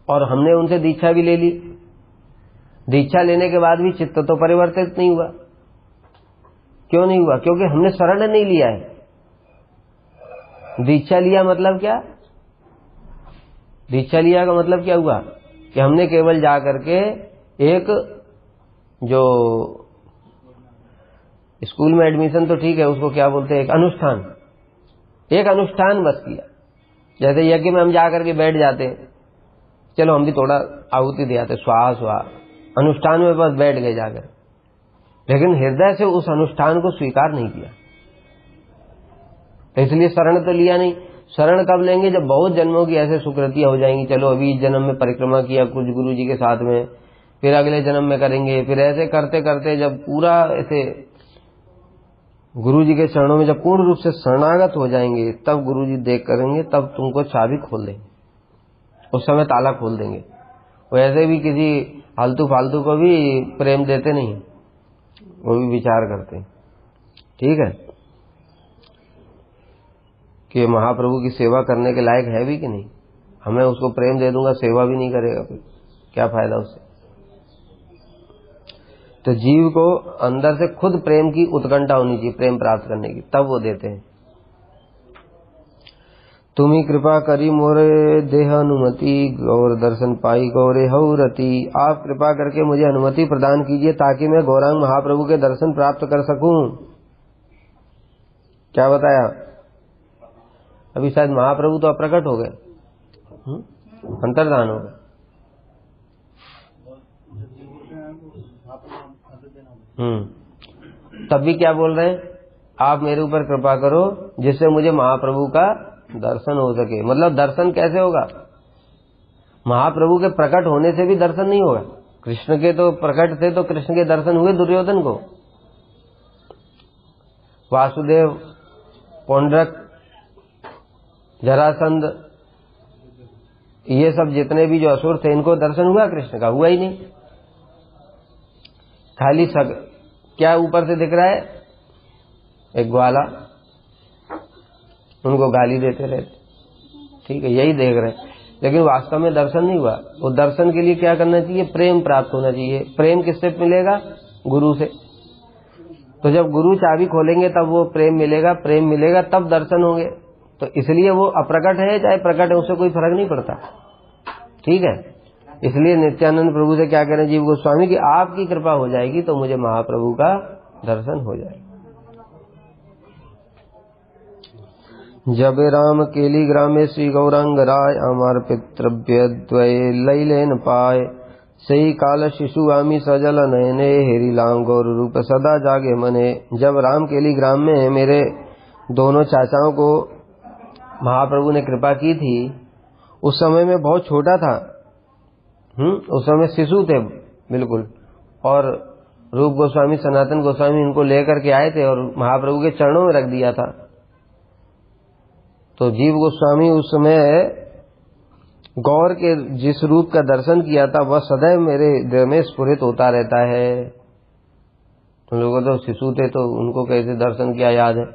और हमने उनसे दीक्षा भी ले ली। दीक्षा लेने के बाद भी चित्त तो परिवर्तित नहीं हुआ। क्यों नहीं हुआ? क्योंकि हमने शरण नहीं लिया है। दीक्षा लिया मतलब क्या? दीक्षा लिया का मतलब क्या हुआ कि हमने केवल जा करके एक जो स्कूल में एडमिशन तो ठीक है, उसको क्या बोलते हैं, एक अनुष्ठान, एक अनुष्ठान बस किया। जैसे यज्ञ में हम जा करके बैठ जाते हैं, चलो हम भी थोड़ा आहुति दे आते, स्वाहा स्वाहा, अनुष्ठान में बस बैठ गए जाकर, लेकिन हृदय से उस अनुष्ठान को स्वीकार नहीं किया। तो इसलिए शरण तो लिया नहीं। शरण कब लेंगे? जब बहुत जन्मों की ऐसे सुकृतियां हो जाएंगी। चलो अभी इस जन्म में परिक्रमा किया कुछ गुरु जी के साथ में, फिर अगले जन्म में करेंगे, फिर ऐसे करते करते जब पूरा ऐसे गुरु जी के चरणों में जब पूर्ण रूप से शरणागत हो जाएंगे तब गुरु जी देख करेंगे, तब तुमको चाबी खोल देंगे, उस समय ताला खोल देंगे। वो ऐसे भी किसी फालतू फालतू को भी प्रेम देते नहीं, वो भी विचार करते हैं। ठीक है कि महाप्रभु की सेवा करने के लायक है भी कि नहीं। हमें उसको प्रेम दे दूंगा, सेवा भी नहीं करेगा, फिर क्या फायदा उससे। तो जीव को अंदर से खुद प्रेम की उत्कंठा होनी चाहिए, प्रेम प्राप्त करने की, तब वो देते हैं। तुम्ही कृपा करी मोरे देह अनुमति, गौर दर्शन पाई गौरे हौरती। आप कृपा करके मुझे अनुमति प्रदान कीजिए ताकि मैं गौरांग महाप्रभु के दर्शन प्राप्त कर सकूं। क्या बताया? अभी शायद महाप्रभु तो अप्रकट हो गए, अंतर्धान हो गए। तब भी क्या बोल रहे हैं? आप मेरे ऊपर कृपा करो जिससे मुझे महाप्रभु का दर्शन हो सके। मतलब दर्शन कैसे होगा? महाप्रभु के प्रकट होने से भी दर्शन नहीं होगा। कृष्ण के तो प्रकट थे तो कृष्ण के दर्शन हुए दुर्योधन को। वासुदेव, पौंड्रक, जरासंध, ये सब जितने भी जो असुर थे इनको दर्शन हुआ कृष्ण का? हुआ ही नहीं। खाली क्या ऊपर से दिख रहा है? एक ग्वाला, उनको गाली देते रहते, ठीक है, यही देख रहे हैं, लेकिन वास्तव में दर्शन नहीं हुआ। वो दर्शन के लिए क्या करना चाहिए? प्रेम प्राप्त होना चाहिए। प्रेम किससे मिलेगा? गुरु से। तो जब गुरु चाबी खोलेंगे तब वो प्रेम मिलेगा, प्रेम मिलेगा तब दर्शन होंगे। तो इसलिए वो अप्रकट है चाहे प्रकट है, उससे कोई फर्क नहीं पड़ता, ठीक है। इसलिए नित्यानंद प्रभु से क्या कह रहे हैं जीव गोस्वामी की आपकी कृपा हो जाएगी तो मुझे महाप्रभु का दर्शन हो जाएगा। जब राम केली ग्रामे श्री गौरांग राय, अमर पितृभ्य द्वय लैलेन पाए, सही काल शिशु आमी सजल नयने, हेरी लाम गौर रूप सदा जागे मने। जब राम केली ग्राम में मेरे दोनों चाचाओं को महाप्रभु ने कृपा की थी, उस समय में बहुत छोटा था, उस समय शिशु थे बिल्कुल, और रूप गोस्वामी, सनातन गोस्वामी इनको लेकर के आए थे और महाप्रभु के चरणों में रख दिया था। तो जीव गोस्वामी उस समय गौर के जिस रूप का दर्शन किया था वह सदैव मेरे हृदय में स्फुरित होता रहता है। तुम लोगों तो शिशु थे तो उनको कैसे दर्शन किया याद है?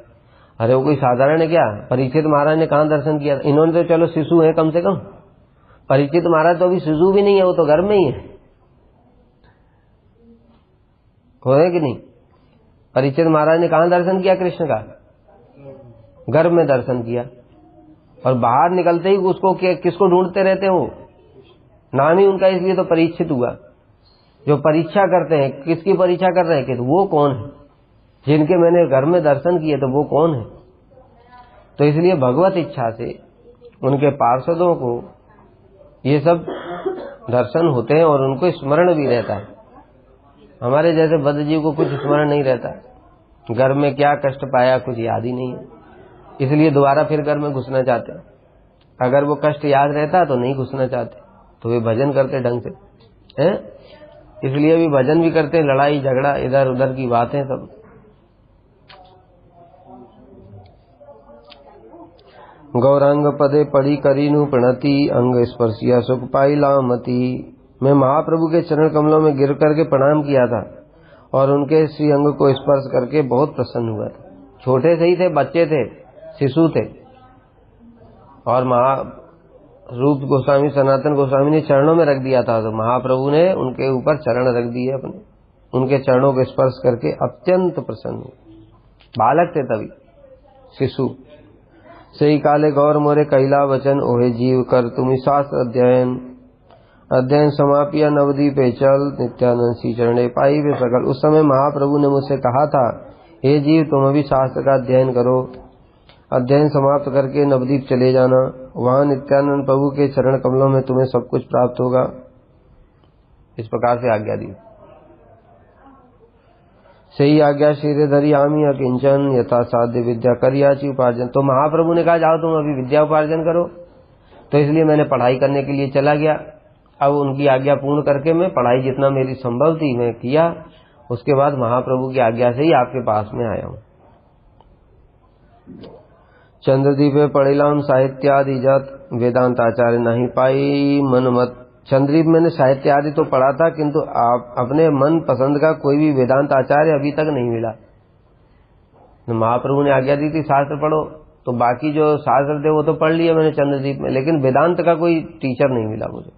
अरे वो कोई साधारण है क्या? परीक्षित महाराज ने कहाँ दर्शन किया? इन्होंने तो चलो शिशु है कम से कम, परीक्षित महाराज तो अभी शिशु भी नहीं है, वो तो घर में ही है, हो कि नहीं? परीक्षित महाराज ने कहाँ दर्शन किया कृष्ण का? घर में दर्शन किया। और बाहर निकलते ही उसको किसको ढूंढते रहते हो? नाम ही उनका इसलिए तो परीक्षित हुआ। जो परीक्षा करते हैं, किसकी परीक्षा कर रहे हैं कि वो कौन है? जिनके मैंने घर में दर्शन किए तो वो कौन है? तो इसलिए भगवत इच्छा से उनके पार्षदों को ये सब दर्शन होते हैं और उनको स्मरण भी रहता है। हमारे जैसे बद्धजीव को कुछ स्मरण नहीं रहता, घर में क्या कष्ट पाया कुछ याद ही नहीं है, इसलिए दोबारा फिर घर में घुसना चाहते हैं। अगर वो कष्ट याद रहता तो नहीं घुसना चाहते, तो वे भजन करते ढंग से हैं, इसलिए भी भजन भी करते, लड़ाई झगड़ा इधर उधर की बातें सब। गौरांग पदे पड़ी करीनु प्रणति, अंग स्पर्शिया सुख पाई लामती। मैं महाप्रभु के चरण कमलों में गिर करके प्रणाम किया था और उनके श्री अंग को स्पर्श करके बहुत प्रसन्न हुआ था। छोटे से ही थे, बच्चे थे, शिशु थे, और रूप गोस्वामी, सनातन गोस्वामी ने चरणों में रख दिया था, तो महाप्रभु ने उनके ऊपर चरण रख दिए अपने, उनके चरणों को स्पर्श करके अत्यंत प्रसन्न हुए। बालक थे तभी, शिशु। सही काले गौर मोरे कैला वचन, ओहे जीव कर तुम शास्त्र अध्ययन, अध्ययन समापिया नवदीपे चल, नित्यानंद सी चरणे पाई वे सकल। उस समय महाप्रभु ने मुझसे कहा था, हे जीव तुम अभी शास्त्र का अध्ययन करो, अध्ययन समाप्त करके नवदीप चले जाना, वहां नित्यानंद प्रभु के चरण कमलों में तुम्हें सब कुछ प्राप्त होगा। इस प्रकार से आज्ञा दी। सही आज्ञा श्रीधरी आमी अकिंचन, यथा साध्य विद्या करियाची उपार्जन। तो महाप्रभु ने कहा जाओ तुम अभी विद्या उपार्जन करो, तो इसलिए मैंने पढ़ाई करने के लिए चला गया। अब उनकी आज्ञा पूर्ण करके मैं पढ़ाई जितना मेरी संभव थी मैं किया, उसके बाद महाप्रभु की आज्ञा से ही आपके पास में आया हूँ। चंद्रदीपे पढ़िलाम साहित्यादि जत, वेदांत आचार्य नहीं पाई मन मत। चंद्रदीप मैंने साहित्य आदि तो पढ़ा था, किंतु आप अपने मन पसंद का कोई भी वेदांत आचार्य अभी तक नहीं मिला। महाप्रभु ने आज्ञा दी थी शास्त्र पढ़ो, तो बाकी जो शास्त्र थे वो तो पढ़ लिए मैंने चंद्रदीप में, लेकिन वेदांत का कोई टीचर नहीं मिला मुझे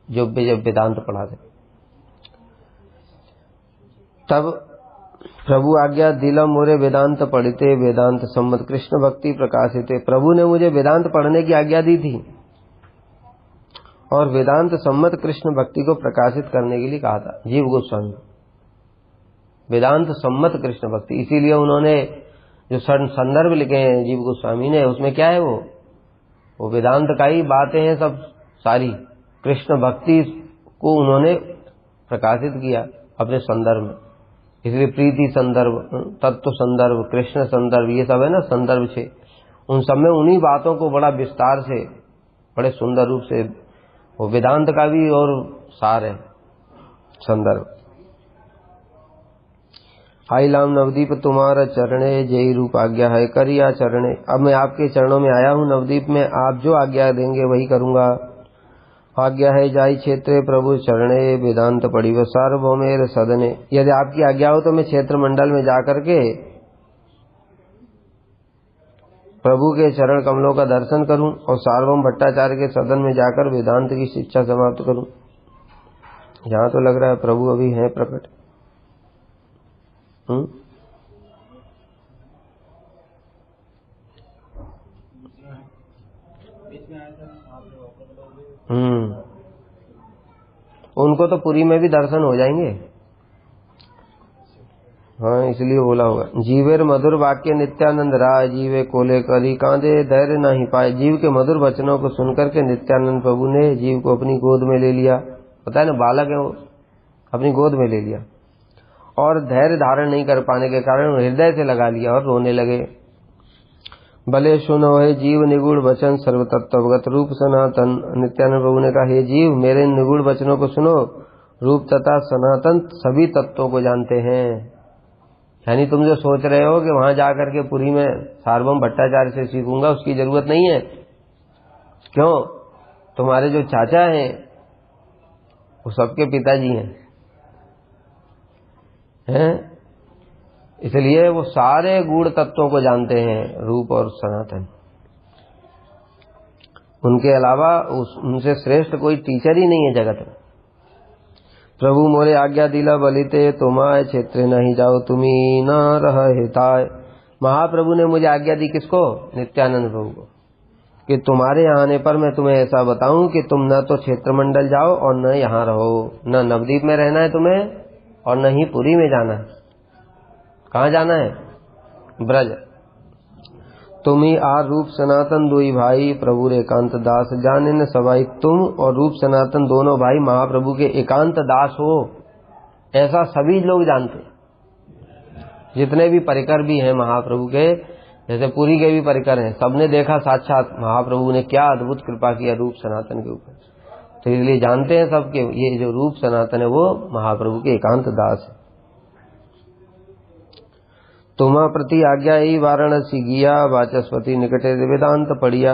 जो वेदांत पढ़ाते। तब प्रभु आज्ञा दिला मोरे वेदांत पढ़िते वेदांत सम्मत कृष्ण भक्ति प्रकाशिते। प्रभु ने मुझे वेदांत पढ़ने की आज्ञा दी थी और वेदांत सम्मत कृष्ण भक्ति को प्रकाशित करने के लिए कहा था जीव गोस्वामी। वेदांत सम्मत कृष्ण भक्ति, इसीलिए उन्होंने जो संदर्भ लिखे हैं जीव गोस्वामी ने, उसमें क्या है वो वेदांत का ही बातें हैं सब सारी। कृष्ण भक्ति को उन्होंने प्रकाशित किया अपने संदर्भ में, इसलिए प्रीति संदर्भ, तत्व संदर्भ, कृष्ण संदर्भ, ये सब है ना संदर्भ 6, उन सब में उन्हीं बातों को बड़ा विस्तार से बड़े सुंदर रूप से, वो वेदांत का भी और सार है संदर्भ। आई लाम नवदीप तुम्हारा चरणे जय रूप आज्ञा है करिया चरणे। अब मैं आपके चरणों में आया हूँ नवदीप में, आप जो आज्ञा देंगे वही करूंगा। आज्ञा है जाई क्षेत्रे प्रभु चरणे वेदांत पढ़ी व सार्वभौमेर सदने। यदि आपकी आज्ञा हो तो मैं क्षेत्र मंडल में जाकर के प्रभु के चरण कमलों का दर्शन करूं और सार्वभौम भट्टाचार्य के सदन में जाकर वेदांत की शिक्षा समाप्त करूं। यहां तो लग रहा है प्रभु अभी हैं प्रकट। उनको तो पुरी में भी दर्शन हो जाएंगे। हाँ, इसलिए बोला होगा जीवेर मधुर वाक्य नित्यानंद राय जीवे कोले करी कांदे धैर्य नहीं पाए। जीव के मधुर वचनों को सुनकर के नित्यानंद प्रभु ने जीव को अपनी गोद में ले लिया। पता है ना, बालक है वो, अपनी गोद में ले लिया और धैर्य धारण नहीं कर पाने के कारण हृदय से लगा लिया और रोने लगे। भले सुनो है जीव निगुण वचन सर्व तत्वगत रूप सनातन। नित्यानंद प्रभु ने कहा, हे जीव मेरे निगुण वचनों को सुनो, रूप तथा सनातन सभी तत्वों को जानते हैं। यानी तुम जो सोच रहे हो कि वहां जाकर के पुरी में सार्वभौम भट्टाचार्य से सीखूंगा, उसकी जरूरत नहीं है। क्यों? तुम्हारे जो चाचा हैं वो सबके पिताजी हैं, इसलिए वो सारे गूढ़ तत्वों को जानते हैं, रूप और सनातन। उनके अलावा उनसे श्रेष्ठ कोई टीचर ही नहीं है जगत में। प्रभु मोरे आज्ञा दिला बलिते तुम्हारे क्षेत्र नहीं जाओ तुम्ही न रह हिताय। महाप्रभु ने मुझे आज्ञा दी, किसको? नित्यानंद प्रभु को, कि तुम्हारे यहाँ आने पर मैं तुम्हें ऐसा बताऊं कि तुम न तो क्षेत्र मंडल जाओ और न यहाँ रहो, न नवदीप में रहना है तुम्हें और न ही पुरी में जाना है। कहाँ जाना है? ब्रज। तुम्ही आर रूप सनातन दुई भाई प्रभु रे एकांत दास जाने न सवाई। तुम और रूप सनातन दोनों भाई महाप्रभु के एकांत दास हो, ऐसा सभी लोग जानते। जितने भी परिकर भी हैं महाप्रभु के, जैसे पुरी के भी परिकर हैं, सबने देखा साक्षात महाप्रभु ने क्या अद्भुत कृपा किया रूप सनातन के ऊपर, तो इसलिए जानते हैं सबके ये जो रूप सनातन है वो महाप्रभु के एकांत दास है। तुम्हा प्रति आज्ञा ही वाराणसी गिया वाचस्पति निकटे वेदांत पढ़िया।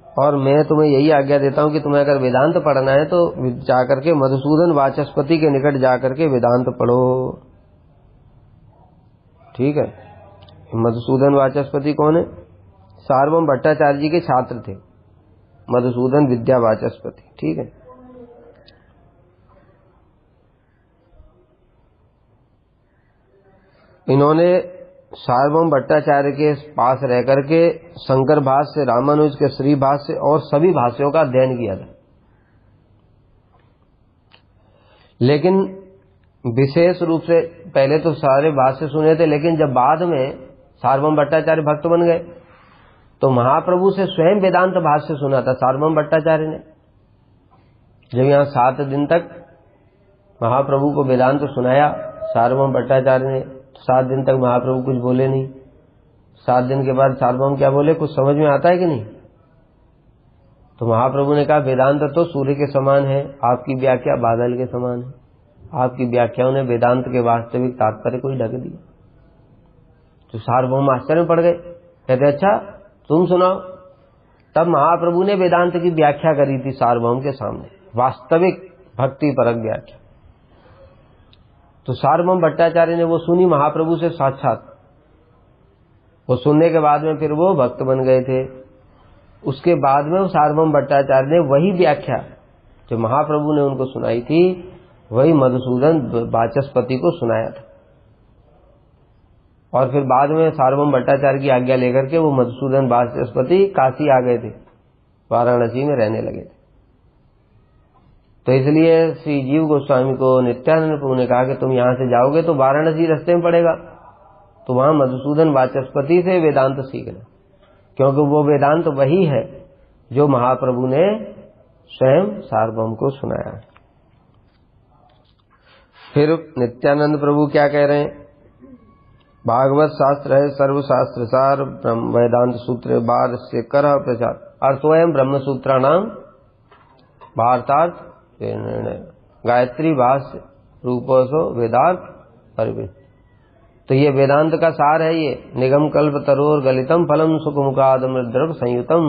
और मैं तुम्हें यही आज्ञा देता हूं कि तुम्हें अगर वेदांत पढ़ना है तो जाकर के मधुसूदन वाचस्पति के निकट जाकर के वेदांत पढ़ो। ठीक है? मधुसूदन वाचस्पति कौन है? सार्वभौम भट्टाचार्य जी के छात्र थे मधुसूदन विद्या वाचस्पति। ठीक है? इन्होंने सार्वभौम भट्टाचार्य के पास रह करके शंकर भाष्य, रामानुज के श्री भाष्य और सभी भाष्यों का अध्ययन किया था। लेकिन विशेष रूप से पहले तो सारे भाष्य सुने थे, लेकिन जब बाद में सार्वभौम भट्टाचार्य भक्त बन गए तो महाप्रभु से स्वयं वेदांत भाष्य सुना था सार्वभौम भट्टाचार्य ने। जब यहाँ 7 दिन तक महाप्रभु को वेदांत सुनाया सार्वभौम भट्टाचार्य ने, 7 दिन तक महाप्रभु कुछ बोले नहीं। 7 दिन के बाद सार्वभौम क्या बोले, कुछ समझ में आता है कि नहीं? तो महाप्रभु ने कहा, वेदांत तो सूर्य के समान है, आपकी व्याख्या बादल के समान है। आपकी व्याख्याओं ने वेदांत के वास्तविक तात्पर्य को ही ढक दिया। तो सार्वभौम आश्चर्य में पड़ गए, कहते अच्छा तुम सुनाओ। तब महाप्रभु ने वेदांत की व्याख्या करी थी सार्वभौम के सामने, वास्तविक भक्ति परक व्याख्या। तो सार्वभौम भट्टाचार्य ने वो सुनी महाप्रभु से साक्षात। वो सुनने के बाद में फिर वो भक्त बन गए थे। उसके बाद में सार्वभौम भट्टाचार्य ने वही व्याख्या जो महाप्रभु ने उनको सुनाई थी, वही मधुसूदन वाचस्पति को सुनाया था। और फिर बाद में सार्वभौम भट्टाचार्य की आज्ञा लेकर के वो मधुसूदन वाचस्पति काशी आ गए थे, वाराणसी में रहने लगे थे। तो इसलिए श्री जीव गोस्वामी को नित्यानंद प्रभु ने कहा कि तुम यहां से जाओगे तो वाराणसी रास्ते में पड़ेगा, तो वहां मधुसूदन वाचस्पति से वेदांत सीखना, क्योंकि वो वेदांत वही है जो महाप्रभु ने स्वयं सार्वभौम को सुनाया। फिर नित्यानंद प्रभु क्या कह रहे हैं? भागवत शास्त्र है सर्वशास्त्र सार, ब्रह्म वेदांत सूत्र बार से कर प्रचार, अर्थोयम ब्रह्म सूत्राणाम भारतार्थ गायत्री भाष्य रूपोसो वेदार्थ परिवेश। तो ये वेदांत का सार है। ये निगम कल्प तरोर गलितम फलम सुख मुखादमृत द्रव संयुतम,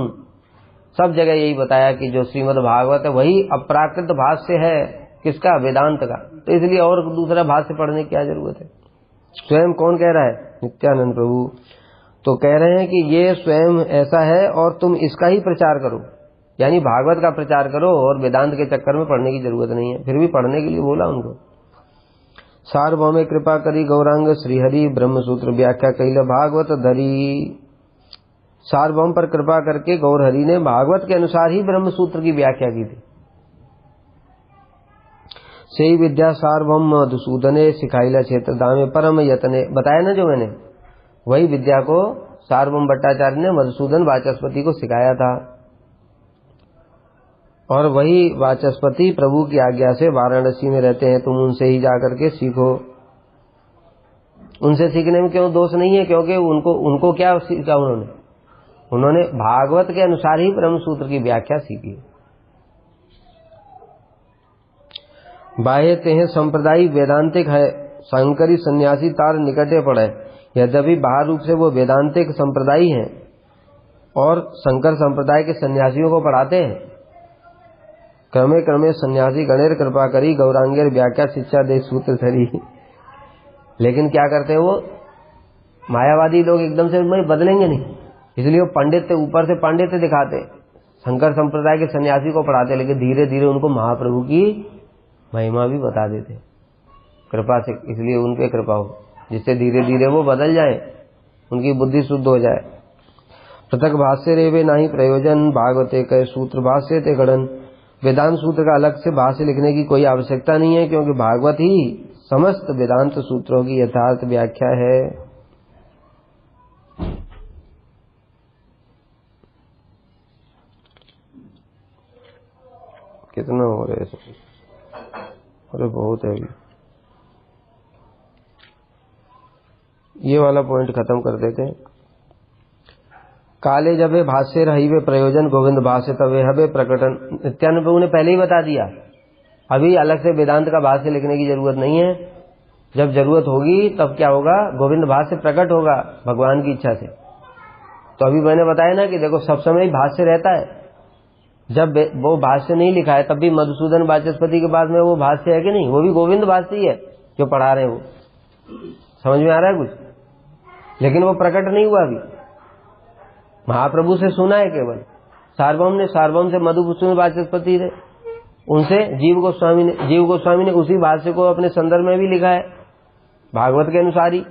सब जगह यही बताया कि जो श्रीमद् भागवत है वही अपराकृत भाष्य है। किसका? वेदांत का। तो इसलिए और दूसरा भाष्य पढ़ने की क्या जरूरत है? स्वयं कौन कह रहा है? नित्यानंद प्रभु। तो कह रहे हैं कि ये स्वयं ऐसा है और तुम इसका ही प्रचार करो, यानी भागवत का प्रचार करो, और वेदांत के चक्कर में पढ़ने की जरूरत नहीं है। फिर भी पढ़ने के लिए बोला उनको। सार्वभौम कृपा करी गौरांग श्रीहरि ब्रह्मसूत्र व्याख्या कैल भागवत धरी। सार्वभौम पर कृपा करके गौरहरि ने भागवत के अनुसार ही ब्रह्मसूत्र की व्याख्या की थी। सही विद्या सार्वभौम मधुसूदने सिखाइला क्षेत्र दामे परम यतने, बताया ना जो मैंने, वही विद्या को सार्वभौम भट्टाचार्य ने मधुसूदन वाचस्पति को सिखाया था। और वही वाचस्पति प्रभु की आज्ञा से वाराणसी में रहते हैं, तुम उनसे ही जाकर के सीखो। उनसे सीखने में क्यों दोष नहीं है? क्योंकि उनको क्या सीखा उन्होंने भागवत के अनुसार ही ब्रह्मसूत्र की व्याख्या सीखी। बाह्य तेह संप्रदाय वेदांतिक है, शंकरी सन्यासी तार निकटे पड़े। यद्यपि बाहर रूप से वो वेदांतिक संप्रदाय हैं और शंकर संप्रदाय के सन्यासियों को पढ़ाते हैं। क्रमे क्रमे सन्यासी गणेर कृपा करी गौरांगेर व्याख्या शिक्षा दे सूत्र धरी। लेकिन क्या करते हैं वो मायावादी लोग? एकदम से बदलेंगे नहीं, इसलिए वो पंडित ऊपर से पांडित्य दिखाते, शंकर संप्रदाय के सन्यासी को पढ़ाते, लेकिन धीरे धीरे उनको महाप्रभु की महिमा भी बता देते कृपा से। इसलिए उन पे कृपा हो, जिससे धीरे धीरे वो बदल जाए, उनकी बुद्धि शुद्ध हो जाए। पृथक भाष्य रेवे नाही प्रयोजन, भागवते कह सूत्र भाष्य ते गणन। वेदांत सूत्र का अलग से भाष्य लिखने की कोई आवश्यकता नहीं है, क्योंकि भागवत ही समस्त वेदांत सूत्रों की यथार्थ व्याख्या है। कितना हो रहे? अरे बहुत है। ये वाला पॉइंट खत्म कर देते हैं। काले जबे भाष्य रहीवे प्रयोजन गोविंद भाष्य तवे हबे प्रकटन। नित्यानंद प्रभु ने पहले ही बता दिया, अभी अलग से वेदांत का भाष्य लिखने की जरूरत नहीं है। जब जरूरत होगी तब क्या होगा? गोविंद भाष्य प्रकट होगा भगवान की इच्छा से। तो अभी मैंने बताया ना कि देखो सब समय भाष्य रहता है। जब वो भाष्य नहीं लिखा है तब भी मधुसूदन वाचस्पति के बाद में वो भाष्य है कि नहीं? वो भी गोविंद भाष्य ही है जो पढ़ा रहे हैं। वो समझ में आ रहा है कुछ? लेकिन वो प्रकट नहीं हुआ अभी, महाप्रभु से सुना है केवल। सार्वभौम से मधुसूदन वाचस्पति थे, उनसे जीव गोस्वामी ने उसी भाष्य को अपने संदर्भ में भी लिखा है भागवत के अनुसार ही,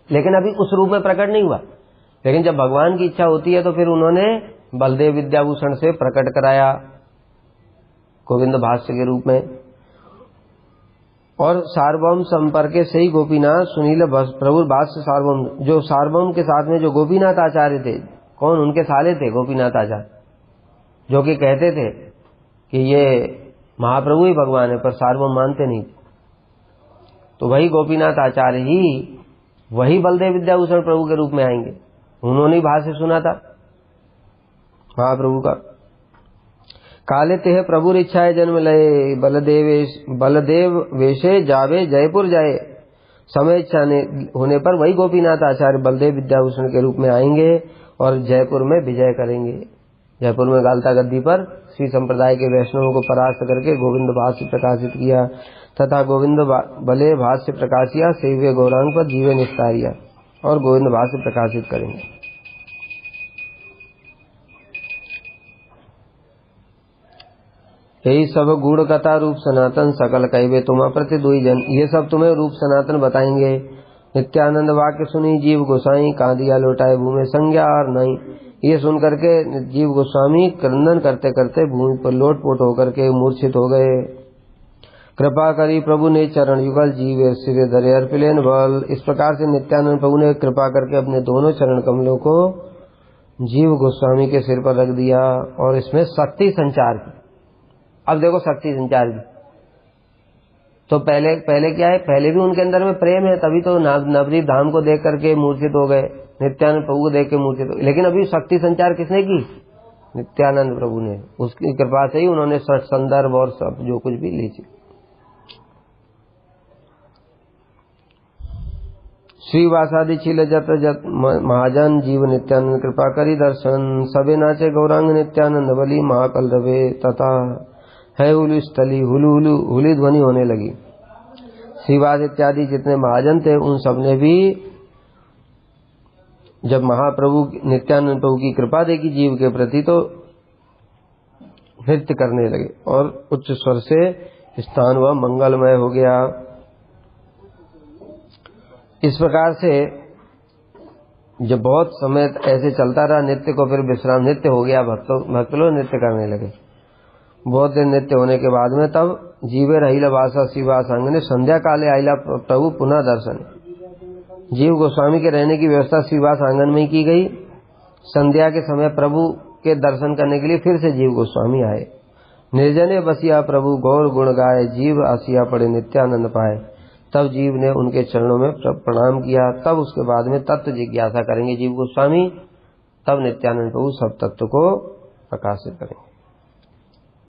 लेकिन अभी उस रूप में प्रकट नहीं हुआ। लेकिन जब भगवान की इच्छा होती है तो फिर उन्होंने बलदेव विद्याभूषण से प्रकट कराया गोविंद भाष्य के रूप में। और सार्वभौम संपर्क से ही गोपीनाथ सुनील प्रभु भाष्य सार्वभौम, जो सार्वभौम के साथ में जो गोपीनाथ आचार्य थे, कौन? उनके साले थे गोपीनाथ आचार्य, जो कि कहते थे कि ये महाप्रभु ही भगवान है, पर सार्वभौम मानते नहीं थे। तो वही गोपीनाथ आचार्य ही वही बलदेव विद्याभूषण प्रभु के रूप में आएंगे। उन्होंने भाष्य सुना था महाप्रभु का। काले तेह प्रभु इच्छाए जन्म लये, बलदेव वेशे जावे जयपुर जाए। समय इच्छा होने पर वही गोपीनाथ आचार्य बलदेव विद्याभूषण के रूप में आएंगे और जयपुर में विजय करेंगे। जयपुर में गालता गद्दी पर श्री संप्रदाय के वैष्णवों को परास्त करके गोविंद भाष्य प्रकाशित किया, तथा गोविंद बले भाष्य प्रकाशिया सेव्य गौरांग पर जीवे निस्तारिया। और गोविंद भाष्य प्रकाशित करेंगे। यही सब गुण कथा रूप सनातन सकल कहवे तुम प्रति दुई जन, ये सब तुम्हें रूप सनातन बताएंगे। नित्यानंद वाक्य सुनी जीव गोसाई, कहा दिया लौटाए भूमि संज्ञा और नहीं। ये सुन करके जीव गोस्वामी क्रंदन करते करते भूमि पर लोटपोट होकर के मूर्छित हो गए। कृपा करी प्रभु ने चरण युगल, जीव सिरे धरे अर्पिलेन बल। इस प्रकार से नित्यानंद प्रभु ने कृपा करके अपने दोनों चरण कमलों को जीव गोस्वामी के सिर पर रख दिया और इसमें शक्ति संचार की। अब देखो शक्ति संचार की, तो पहले क्या है, पहले भी उनके अंदर में प्रेम है, तभी तो नवदीप धाम को देख करके मूर्छित हो गए, नित्यानंद प्रभु को देख के मूर्छित हो गए। लेकिन अभी शक्ति संचार किसने की? नित्यानंद प्रभु ने। उसकी कृपा से ही उन्होंने संदर्भ और सब जो कुछ भी ली थी। श्रीवासादि छिल जत जत महाजन, जीव नित्यानंद कृपा करी दर्शन। सबे नाचे गौरांग नित्यानंद बली, महाकल रवे तथा है हुलु स्थली, हुलु हुलु हुली ध्वनि होने लगी। श्रीवास इत्यादि जितने महाजन थे उन सबने भी जब महाप्रभु नित्यानंद प्रभु की कृपा देखी जीव के प्रति तो नृत्य करने लगे और उच्च स्वर से स्थान वह मंगलमय हो गया। इस प्रकार से जब बहुत समय ऐसे चलता रहा नृत्य को, फिर विश्राम नृत्य हो गया, भक्त लोग नृत्य करने लगे। बहुत देर नृत्य होने के बाद में तब जीवे रहीला वासा श्रीवास अंग ने संध्या काले आइला प्रभु पुनः दर्शन। जीव गोस्वामी के रहने की व्यवस्था श्रीवास आंगन में की गई। संध्या के समय प्रभु के दर्शन करने के लिए फिर से जीव गोस्वामी आए। निर्जने बसिया प्रभु गौर गुण गाए, जीव आसिया पड़े नित्यानंद पाए। तब जीव ने उनके चरणों में प्रणाम किया। तब उसके बाद में तत्व जिज्ञासा करेंगे जीव गोस्वामी, तब नित्यानंद प्रभु सब तत्व को प्रकाशित करेंगे।